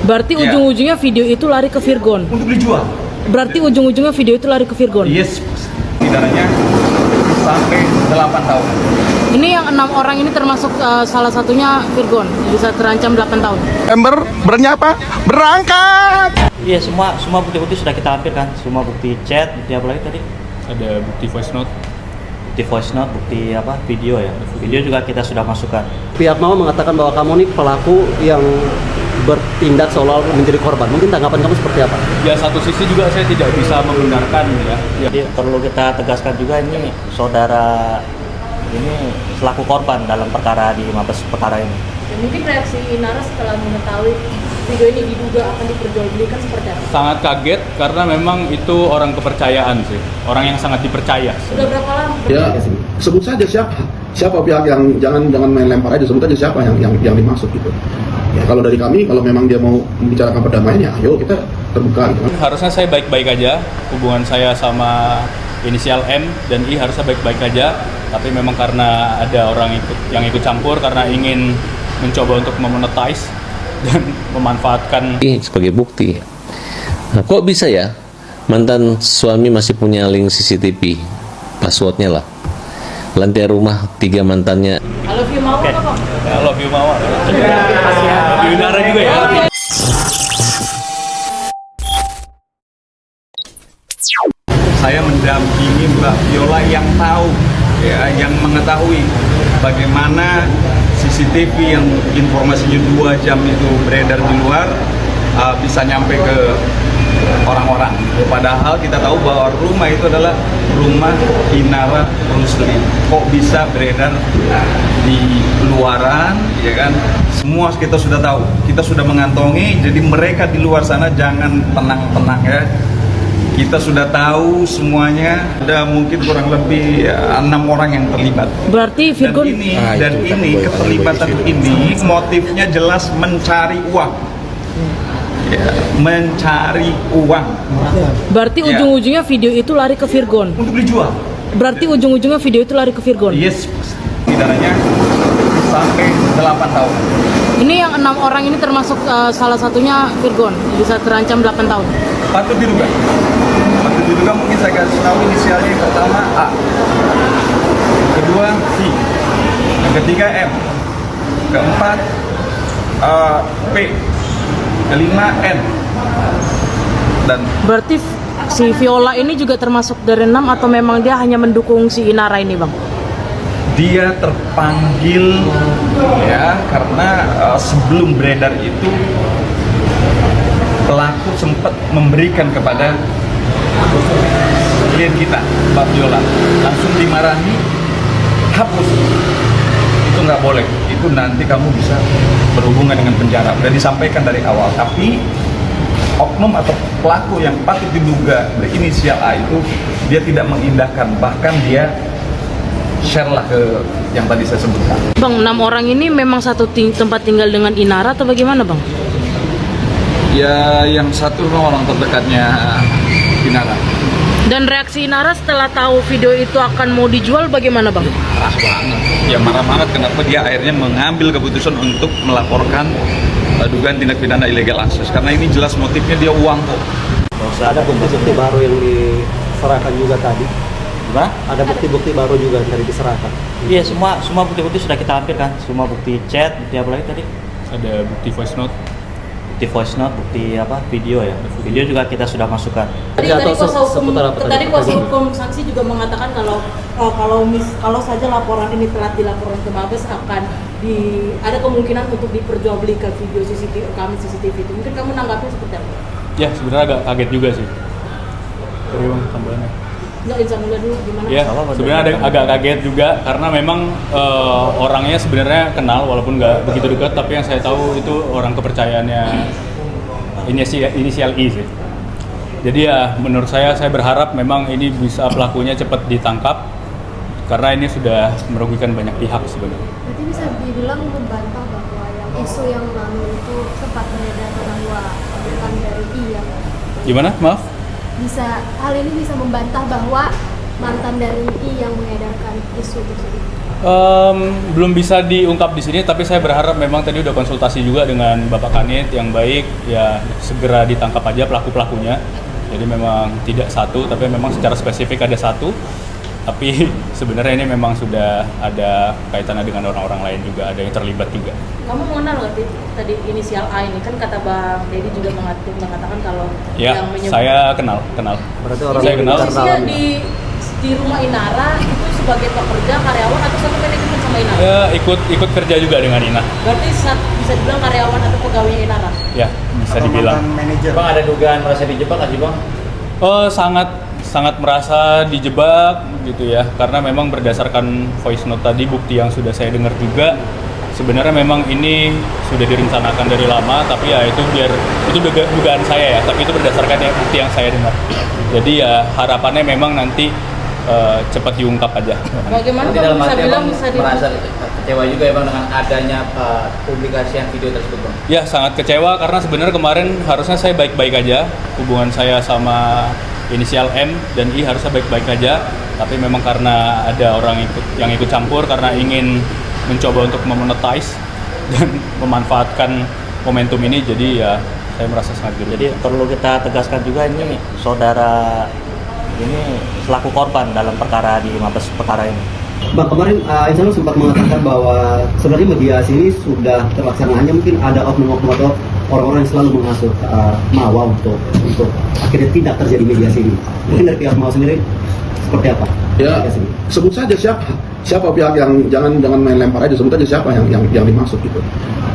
Berarti ujung-ujungnya video itu lari ke Virgon? Untuk dijual. Berarti ujung-ujungnya video itu lari ke Virgon? Yes, pidananya sampai 8 tahun. Ini yang 6 orang ini termasuk salah satunya Virgon, bisa terancam 8 tahun. Ember berenya apa? Berangkat! Iya, semua bukti-bukti sudah kita lampirkan. Semua bukti chat, bukti apa lagi tadi? Ada bukti voice note. Bukti voice note, bukti apa? Video ya. Video juga kita sudah masukkan. Pihak mama mengatakan bahwa kamu nih pelaku yang bertindak seolah menjadi korban. Mungkin tanggapan kamu seperti apa? Ya, satu sisi juga saya tidak bisa membenarkan ya. Jadi perlu kita tegaskan juga ini saudara ini selaku korban dalam perkara di Mabes perkara ini. Dan mungkin reaksi Inara setelah mengetahui video ini diduga akan diperjualbelikan seperti apa? Sangat kaget karena memang itu orang kepercayaan sih, orang yang sangat dipercaya. Sudah berapa lama? Ya, sebut saja siapa pihak yang jangan main lempar aja, sebut aja siapa yang dimaksud gitu. Ya kalau dari kami, kalau memang dia mau membicarakan perdamaian, ya ayo kita terbuka gitu. Harusnya saya baik-baik aja, hubungan saya sama inisial M dan I harusnya baik-baik aja, tapi memang karena ada orang yang ikut campur karena ingin mencoba untuk memonetize dan memanfaatkan sebagai bukti. Nah, kok bisa ya mantan suami masih punya link CCTV, passwordnya lah, lantai rumah 3 mantannya. I love you Mawar apa Bang? I love you Mawar. Love you Inara juga ya. Saya mendampingi Mbak Viola yang tahu, ya, yang mengetahui bagaimana CCTV yang informasinya 2 jam itu beredar di luar bisa nyampe ke orang-orang. Padahal kita tahu bahwa rumah itu adalah rumah Inara Rusli. Kok bisa beredar di luaran, ya kan? Semua kita sudah tahu, kita sudah mengantongi. Jadi mereka di luar sana jangan tenang-tenang ya. Kita sudah tahu semuanya, ada mungkin kurang lebih 6 orang yang terlibat. Berarti Virgon Dan ini keterlibatan ini motifnya jelas mencari uang. Ya, mencari uang. Berarti ujung-ujungnya video itu lari ke Virgon? Untuk dijual. Berarti ujung-ujungnya video itu lari ke Virgon? Yes, pidananya sampai 8 tahun. Ini yang 6 orang ini termasuk salah satunya Virgon, bisa terancam 8 tahun. Patut diduga mungkin saya kasih tahu inisialnya. Yang pertama A, kedua I, yang ketiga M, keempat P, kelima N, dan Berarti si Viola ini juga termasuk dari 6 atau memang dia hanya mendukung si Inara ini Bang? dia terpanggil ya karena sebelum beredar itu pelaku sempat memberikan kepada klien kita, Mbak Viola, langsung dimarahi, hapus, itu nggak boleh, itu nanti kamu bisa berhubungan dengan penjara. Udah disampaikan dari awal, tapi oknum atau pelaku yang patut diduga berinisial A itu dia tidak mengindahkan, bahkan dia share lah ke yang tadi saya sebutkan. Bang, 6 orang ini memang satu tempat tinggal dengan Inara atau bagaimana Bang? Ya, yang satu orang terdekatnya Inara. Dan reaksi Inara setelah tahu video itu akan mau dijual bagaimana Bang? Marah banget. Ya marah banget kenapa dia akhirnya mengambil keputusan untuk melaporkan dugaan tindak pidana illegal access. Karena ini jelas motifnya dia uang kok. Ada bukti-bukti baru yang diserahkan juga tadi. Gimana? Ada bukti-bukti baru juga yang tadi diserahkan. Iya, semua bukti-bukti sudah kita lampirkan. Semua bukti chat, bukti apa lagi tadi? ada bukti voice note. Bukti voice note, bukti apa? Video ya. Video juga kita sudah masukkan. Tadi kuasa hukum saksi juga mengatakan kalau saja laporan ini telah dilaporkan ke Mabes akan ada kemungkinan untuk diperjualbelikan video rekaman CCTV itu. Mungkin kamu nanggapnya seperti apa? Ya, sebenarnya agak kaget juga sih. Sorry Bang, tambahannya. Enggak, insya Allah dulu gimana? Ya, sebenarnya agak kaget juga karena memang orangnya sebenarnya kenal walaupun nggak begitu dekat, tapi yang saya tahu itu orang kepercayaannya inisial I sih. Jadi ya menurut saya berharap memang ini bisa pelakunya cepat ditangkap karena ini sudah merugikan banyak pihak sebenarnya. Berarti bisa dibilang membantah bahwa yang isu yang lalu itu sempat beredar bahwa bukan dari I yang Gimana? Maaf? hal ini bisa membantah bahwa mantan dari I yang mengedarkan isu tersebut. Belum bisa diungkap di sini, tapi saya berharap memang tadi udah konsultasi juga dengan Bapak Kanit yang baik, ya segera ditangkap aja pelaku-pelakunya. Jadi memang tidak satu, tapi memang secara spesifik ada satu. Tapi sebenarnya ini memang sudah ada kaitannya dengan orang-orang lain juga, ada yang terlibat juga. Kamu mengenal nggak tadi inisial A ini? Kan kata Bang Deddy juga mengatakan kalau Ya, yang menyebut saya kenal. Berarti orang Saya kenal. posisinya di rumah Inara itu sebagai pekerja karyawan atau satu manajemen sama Inara? Ya, ikut kerja juga dengan Ina. Berarti bisa dibilang karyawan atau pegawai Inara? Ya, bisa dibilang. Bang, ada dugaan merasa dijebak nggak sih Bang? Oh, sangat merasa dijebak gitu ya, karena memang berdasarkan voice note tadi, bukti yang sudah saya dengar juga, sebenarnya memang ini sudah direncanakan dari lama, tapi ya itu dugaan saya ya, tapi itu berdasarkan ya bukti yang saya dengar. Jadi ya harapannya memang nanti cepat diungkap aja. Bagaimana Nanti kamu dalam bisa arti bilang Abang bisa merasa kecewa juga ya Bang dengan adanya publikasian video tersebut Bang? Ya, sangat kecewa karena sebenarnya kemarin harusnya saya baik-baik aja, hubungan saya sama inisial M dan I harusnya baik-baik aja, tapi memang karena ada orang yang ikut campur karena ingin mencoba untuk memonetize dan memanfaatkan momentum ini, jadi ya saya merasa sangat gerugi. Jadi perlu kita tegaskan juga ini saudara ini selaku korban dalam perkara di Mabes perkara ini. Bang, kemarin Insan sempat mengatakan bahwa sebenarnya mediasi ini sudah terlaksana, hanya mungkin ada oknum-oknum atau orang-orang yang selalu menghasut Mawa untuk akhirnya tidak terjadi mediasi ini. Mungkin dari pihak Mawa sendiri seperti apa? Ya, sebut saja siapa pihak yang jangan main lempar aja, sebut aja siapa yang dimaksud gitu.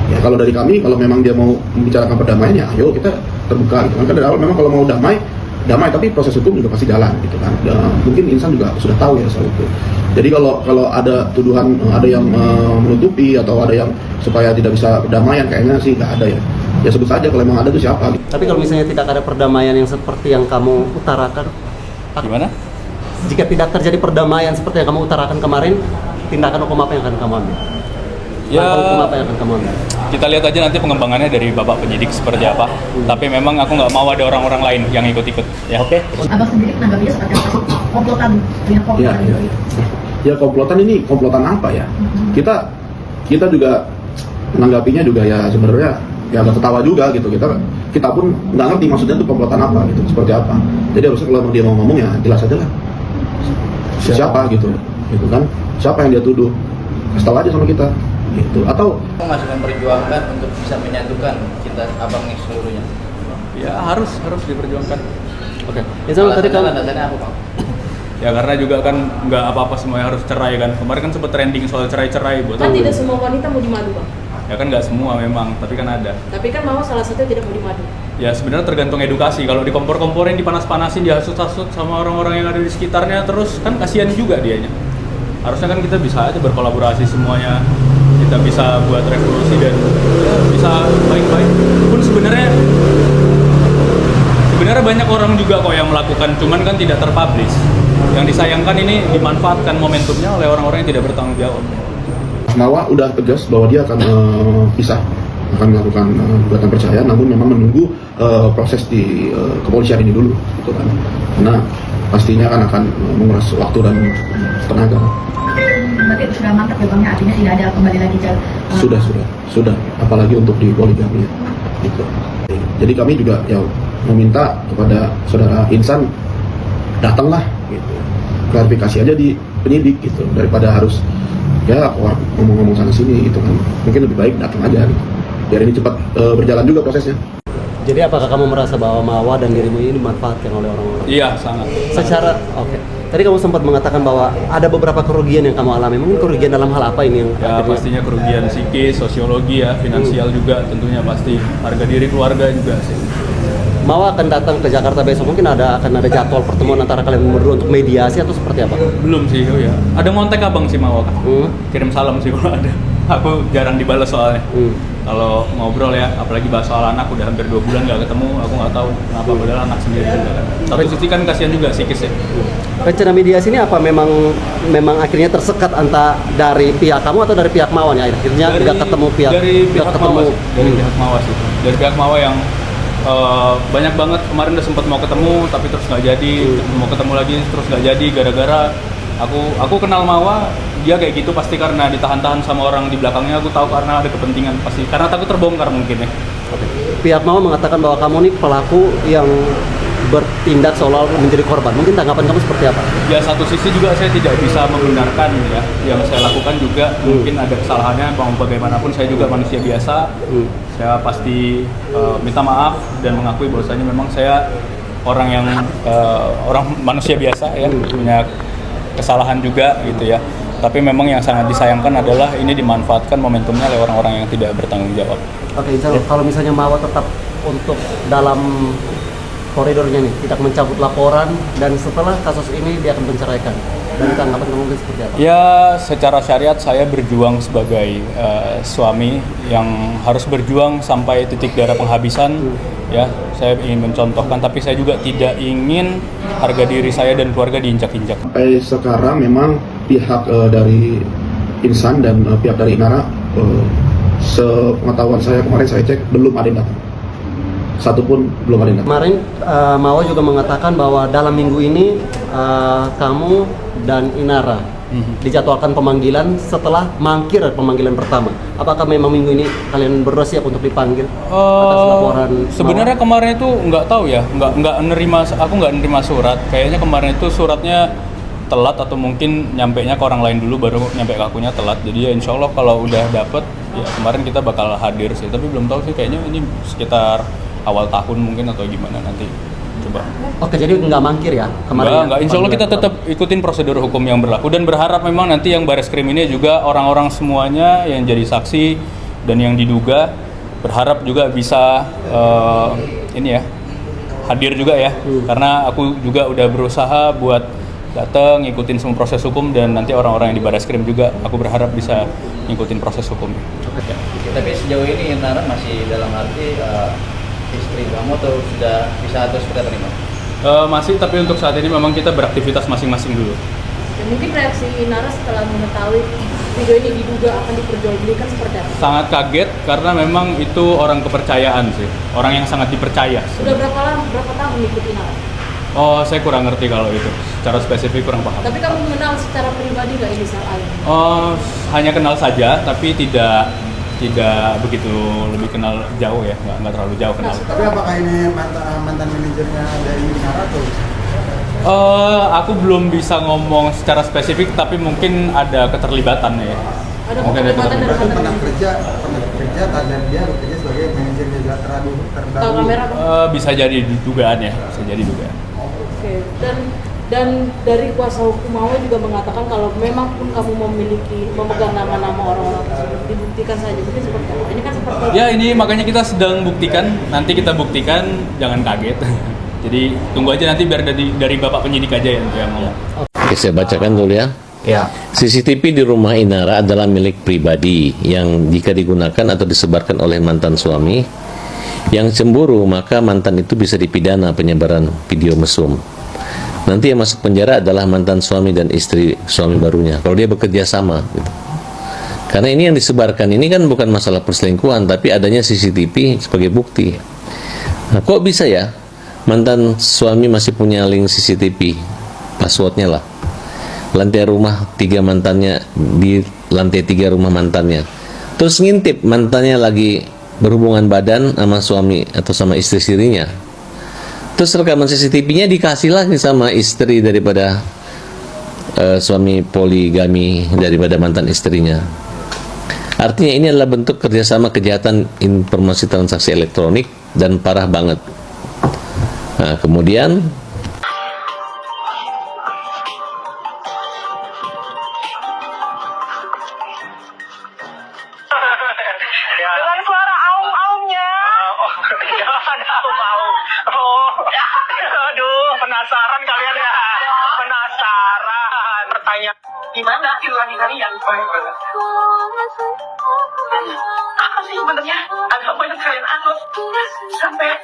Ya kalau dari kami, kalau memang dia mau membicarakan perdamaian, ya ayo kita terbuka gitu. Kan dari awal memang kalau mau damai, tapi proses hukum juga pasti jalan gitu kan. Ya, mungkin Insan juga sudah tahu ya soal itu. Jadi kalau ada tuduhan ada yang menutupi atau ada yang supaya tidak bisa perdamaian, kayaknya sih nggak ada ya. Ya sebut saja kalau memang ada itu siapa. Gitu. Tapi kalau misalnya tidak ada perdamaian yang seperti yang kamu utarakan, Gimana? jika tidak terjadi perdamaian seperti yang kamu utarakan kemarin, tindakan hukum apa yang akan kamu ambil? Ya, hukum apa yang akan kamu ambil? kita lihat aja nanti pengembangannya dari Bapak penyidik seperti apa. Tapi memang aku nggak mau ada orang-orang lain yang ikut-ikut. Ya, oke. Abang sendiri menanggapinya seperti apa? Komplotan, punya komplotan Ya. Ya komplotan ini komplotan apa ya? Kita juga menanggapinya juga ya sebenarnya ya agak ketawa juga gitu. Kita pun nggak ngerti maksudnya itu komplotan apa gitu, seperti apa. Jadi harusnya kalau dia mau ngomong ya jelas aja lah. Siapa gitu kan? Siapa yang dia tuduh? Kasih tahu aja sama kita. Gitu. Atau Masih memperjuangkan untuk bisa menyatukan kita Abang ini seluruhnya. Ya harus diperjuangkan. Oke. Insan tadi kan Alasannya apa Bang? Ya karena juga kan nggak apa-apa semuanya harus cerai kan. Kemarin kan sempat trending soal cerai-cerai buat Kan tidak semua wanita mau dimadu, Bang. Ya kan nggak semua memang, tapi kan ada. Tapi kan Mawa salah satu tidak mau dimadu. Ya sebenarnya tergantung edukasi. Kalau dikompor-komporin, dipanas-panasin, dihasut-hasut sama orang-orang yang ada di sekitarnya, terus kan kasihan juga dianya. Harusnya kan kita bisa aja berkolaborasi semuanya. Kita bisa buat revolusi dan ya, bisa baik-baik. Pun sebenarnya banyak orang juga kok yang melakukan, cuman kan tidak terpublish. Yang disayangkan ini dimanfaatkan momentumnya oleh orang-orang yang tidak bertanggung jawab. Mawa udah tegas bahwa dia akan akan melakukan gugatan perceraian, namun memang menunggu proses di kepolisian ini dulu, gitu kan? Karena pastinya akan menguras waktu dan tenaga. Berarti sudah mantap ya Bang, artinya tidak ada kembali lagi Sudah. Apalagi untuk di poligami, gitu. Jadi kami juga ya meminta kepada saudara Insan datanglah, gitu. Klarifikasi aja di penyidik, gitu, daripada harus ya ngomong-ngomong sana sini gitu kan. Mungkin lebih baik datang aja gitu. Biar ini cepat berjalan juga prosesnya. Jadi apakah kamu merasa bahwa Mawa dan dirimu ini dimanfaatkan oleh orang-orang? Iya, sangat. Secara oke. Tadi kamu sempat mengatakan bahwa ada beberapa kerugian yang kamu alami. Mungkin kerugian dalam hal apa ini yang Ya akhirnya- pastinya kerugian psikis, sosiologi ya, finansial juga tentunya pasti. Harga diri keluarga juga sih. Mawa akan datang ke Jakarta besok, mungkin akan ada jadwal pertemuan antara kalian berdua untuk mediasi atau seperti apa? Belum sih, oh ya. Ada ngontek abang sih Mawak. Kirim salam sih kalau ada. Aku jarang dibalas soalnya. Kalau ngobrol ya, apalagi bahas soal anak, udah hampir 2 bulan nggak ketemu. Aku nggak tahu kenapa, padahal anak sendiri juga kan. Satu sisi kan kasihan juga psikis ya. Rencana mediasi ini apa memang akhirnya tersekat dari pihak kamu atau dari pihak Mawa nih akhirnya nggak ketemu pihak dari nggak pihak ketemu Mawa sih. Dari pihak Mawa sih. Dari pihak Mawa yang banyak banget kemarin udah sempat mau ketemu tapi terus nggak jadi, mau ketemu lagi terus nggak jadi gara-gara Aku kenal Mawa, dia kayak gitu pasti karena ditahan-tahan sama orang di belakangnya. Aku tahu karena ada kepentingan pasti, karena takut terbongkar mungkin ya. Pihak Mawa mengatakan bahwa kamu nih pelaku yang bertindak seolah menjadi korban. Mungkin tanggapan kamu seperti apa? Ya satu sisi juga saya tidak bisa membenarkan ya, yang saya lakukan juga mungkin ada kesalahannya. Bagaimanapun saya juga manusia biasa. Saya pasti minta maaf dan mengakui bahwasanya memang saya orang manusia biasa ya, punya kesalahan juga gitu ya. Tapi memang yang sangat disayangkan adalah ini dimanfaatkan momentumnya oleh orang-orang yang tidak bertanggung jawab. Oke, kalau misalnya Mawa tetap untuk dalam koridornya nih, tidak mencabut laporan, dan setelah kasus ini dia akan menceraikan. Dan tanggapan kamu mungkin seperti apa? Ya, secara syariat saya berjuang sebagai suami yang harus berjuang sampai titik darah penghabisan. Ya, saya ingin mencontohkan, tapi saya juga tidak ingin harga diri saya dan keluarga diinjak-injak. Sampai sekarang memang pihak dari Insan dan pihak dari Inara, sepengetahuan saya kemarin saya cek belum ada yang datang. Satu pun belum ada yang datang. Kemarin Mawa juga mengatakan bahwa dalam minggu ini kamu dan Inara dijadwalkan pemanggilan setelah mangkir pemanggilan pertama. Apakah memang minggu ini kalian berdua siap untuk dipanggil atas laporan? Sebenarnya kemarin itu nggak tahu ya, aku nggak nerima surat. Kayaknya kemarin itu suratnya telat atau mungkin nyampenya ke orang lain dulu baru nyampe ke akunya telat. Jadi ya insya Allah kalau udah dapet ya kemarin kita bakal hadir sih. Tapi belum tahu sih, kayaknya ini sekitar awal tahun mungkin atau gimana nanti. Coba. Oke, jadi nggak mangkir ya kemarin? Enggak. Insya Allah kita tetap ikutin prosedur hukum yang berlaku dan berharap memang nanti yang Bareskrim ini juga orang-orang semuanya yang jadi saksi dan yang diduga, berharap juga bisa hadir juga ya. Karena aku juga udah berusaha buat datang ngikutin semua proses hukum, dan nanti orang-orang yang di Bareskrim juga aku berharap bisa ngikutin proses hukum. Tapi sejauh ini Nara masih dalam arti istri kamu atau sudah terima? Masih, tapi untuk saat ini memang kita beraktivitas masing-masing dulu. Dan mungkin reaksi Nara setelah mengetahui video ini diduga akan diperjualbelikan seperti apa? Sangat kaget karena memang itu orang kepercayaan sih, orang yang sangat dipercaya. Sudah berapa tahun mengikuti Nara? Oh, saya kurang ngerti kalau itu, secara spesifik kurang paham. Tapi kamu mengenal secara pribadi nggak ini Sarah? Oh, hanya kenal saja, tapi tidak begitu lebih kenal jauh ya, nggak terlalu jauh kenal. Tapi apakah ini mantan manajernya dari Nara atau? Aku belum bisa ngomong secara spesifik, tapi mungkin ada keterlibatannya ya. Mungkin ada keterlibatan. Pernah kerja dan dia bekerja sebagai manajernya terdahulu. Bisa jadi dugaan ya, bisa jadi dugaan. Oke, dan dari kuasa hukum Mawa juga mengatakan kalau memang pun kamu memegang nama-nama orang-orang tersebut, dibuktikan saja. Jadi seperti apa? Ini kan seperti ya, ini makanya kita sedang buktikan. Nanti kita buktikan, jangan kaget. Jadi tunggu aja nanti biar dari Bapak penyidik aja yang ngomong. Oke, saya bacakan dulu ya. Ya. CCTV di rumah Inara adalah milik pribadi yang jika digunakan atau disebarkan oleh mantan suami yang cemburu, maka mantan itu bisa dipidana penyebaran video mesum. Nanti yang masuk penjara adalah mantan suami dan istri suami barunya kalau dia bekerja sama gitu. Karena ini yang disebarkan ini kan bukan masalah perselingkuhan, tapi adanya CCTV sebagai bukti. Nah, kok bisa ya mantan suami masih punya link CCTV, passwordnya lah, lantai rumah 3 mantannya, di lantai 3 rumah mantannya, terus ngintip mantannya lagi berhubungan badan sama suami atau sama istri-istrinya. Terus rekaman CCTV-nya dikasih lagi sama istri daripada suami poligami daripada mantan istrinya. Artinya ini adalah bentuk kerjasama kejahatan informasi transaksi elektronik dan parah banget. Nah, kemudian dengan suara aum-aumnya. Aduh, penasaran kalian ya? Penasaran. Pertanyaan, gimana iluran kalian? Apa sih sebenarnya? Ada apa yang kalian anut sampai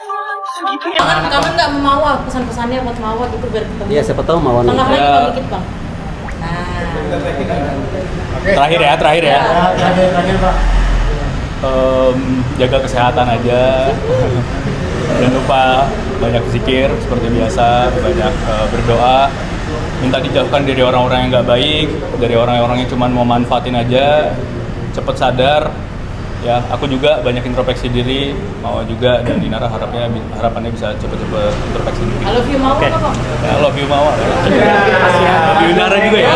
segitunya? Kamu nggak Mawa pesan-pesannya buat Mawa gitu biar ketemu? Iya, siapa tahu Mawa. Tengah lagi Bang, dikit Bang. Terakhir ya. Terakhir Pak. Jaga kesehatan aja. Jangan lupa banyak zikir seperti biasa, banyak berdoa, minta dijauhkan dari orang-orang yang nggak baik, dari orang-orang yang cuma mau manfaatin aja, cepet sadar. Ya, aku juga banyak introspeksi diri, Mawar juga, dan Inara harapannya bisa cepet-cepet introspeksi diri. I love you Mawar. I love you Mawar. I love you Inara juga ya.